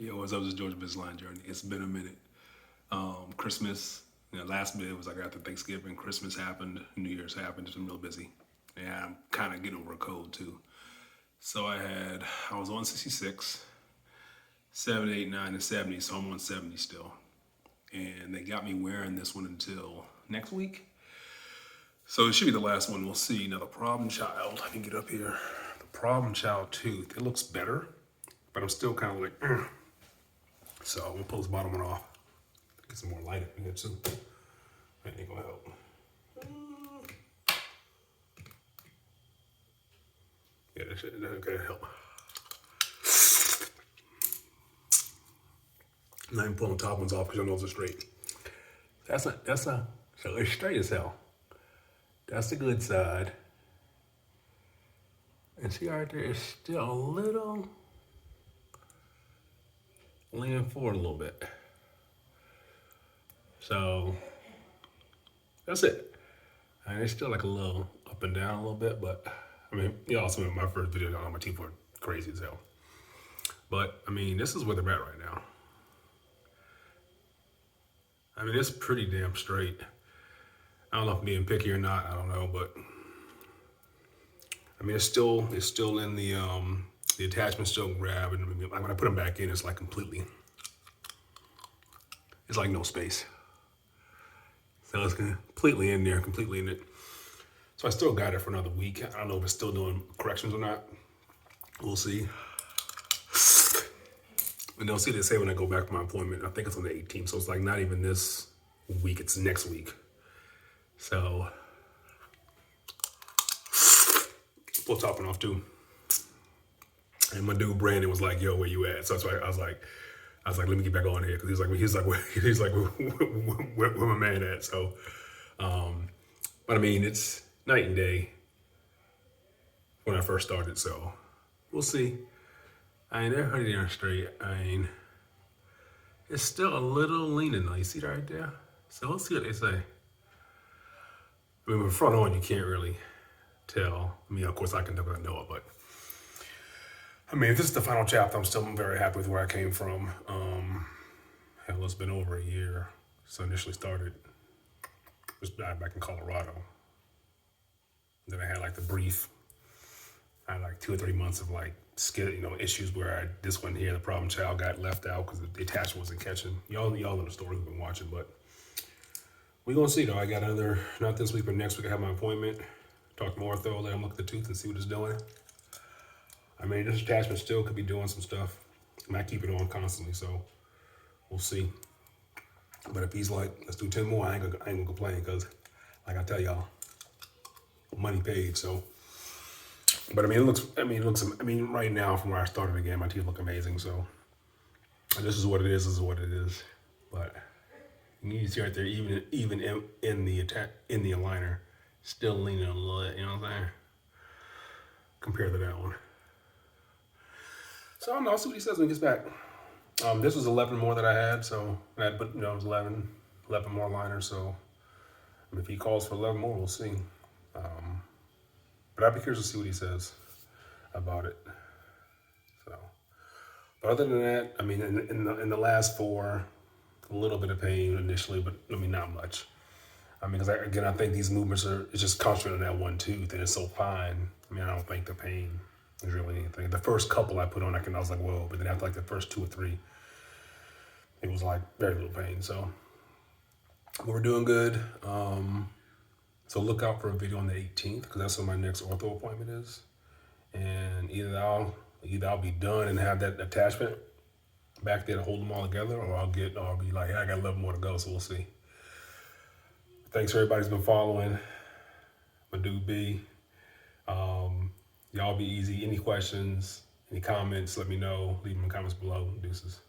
Yo, what's up? This is George Invisalign Journey. It's been a minute. Christmas, last minute was like after Thanksgiving. Christmas happened, New Year's happened. Just been real busy, and I'm kind of getting over a cold too. So I was on 66, 7, 8, 9, and 70. So I'm on 70 still, and they got me wearing this one until next week. So it should be the last one. We'll see. Now the problem child. I can get up here. The problem child tooth. It looks better, but I'm still kind of like. So I'm gonna pull this bottom one off. Get some more light up in here too. That ain't gonna help. Yeah, that's gonna help. I'm not even pulling the top ones off because your nose is straight. So it's straight as hell. That's the good side. And see right there, it's still a little leaning forward a little bit. So that's it. And it's still like a little up and down a little bit, but I mean, y'all saw in my first video, my teeth were crazy as hell. But I mean, this is where they're at right now. I mean, it's pretty damn straight. I don't know if I'm being picky or not, I don't know, but I mean, it's still in the attachment's still grabbing. I mean, like when I put them back in, it's like it's like no space. So it's completely in there, completely in it. So I still got it for another week. I don't know if it's still doing corrections or not. We'll see. And they'll see, they say when I go back for my appointment, I think it's on the 18th. So it's like not even this week, it's next week. So pull top one off too. And my dude Brandon was like, "Yo, where you at?" So that's why I was like, "Let me get back on here," because he's like, where my man at? So, but I mean, it's night and day when I first started. So we'll see. I mean, they're pretty darn straight. I mean, it's still a little leaning though. You see that right there? So let's see what they say. I mean, with front on, you can't really tell. I mean, of course, I can know it, but I mean, if this is the final chapter, I'm still very happy with where I came from. Hell, it's been over a year. So I initially started just back in Colorado. Then I had like I had like 2 or 3 months of like issues where this one here, the problem child got left out because the attachment wasn't catching. Y'all know the story who've been watching, but we're gonna see though. I got not this week, but next week I have my appointment. Talk more thoroughly. Let him look at the tooth and see what it's doing. I mean, this attachment still could be doing some stuff. I might keep it on constantly, so we'll see. But if he's like, let's do 10 more, I ain't gonna complain because, like I tell y'all, money paid. So, but I mean, right now from where I started again, my teeth look amazing. So, this is what it is. This is what it is. But you see right there, even in the aligner, still leaning a little bit. You know what I'm saying? Compared to that one. So I don't know. I'll see what he says when he gets back. This was 11 more that I had, so it was 11 more liners. So if he calls for 11 more, we'll see. But I'd be curious to see what he says about it. So, but other than that, I mean, in the last 4, a little bit of pain initially, but I mean, not much. I mean, because I think these movements it's just concentrated on that one tooth, and it's so fine. I mean, I don't think the pain is really anything. The first couple I put on, I was like, whoa. But then after like the first 2 or 3, it was like very little pain. So we're doing good. So look out for a video on the 18th because that's when my next ortho appointment is. And either I'll be done and have that attachment back there to hold them all together, or I'll be like, hey, I got 11 more to go. So we'll see. Thanks for everybody who's been following. My dude B. Y'all be easy. Any questions, any comments, let me know. Leave them in the comments below. Deuces.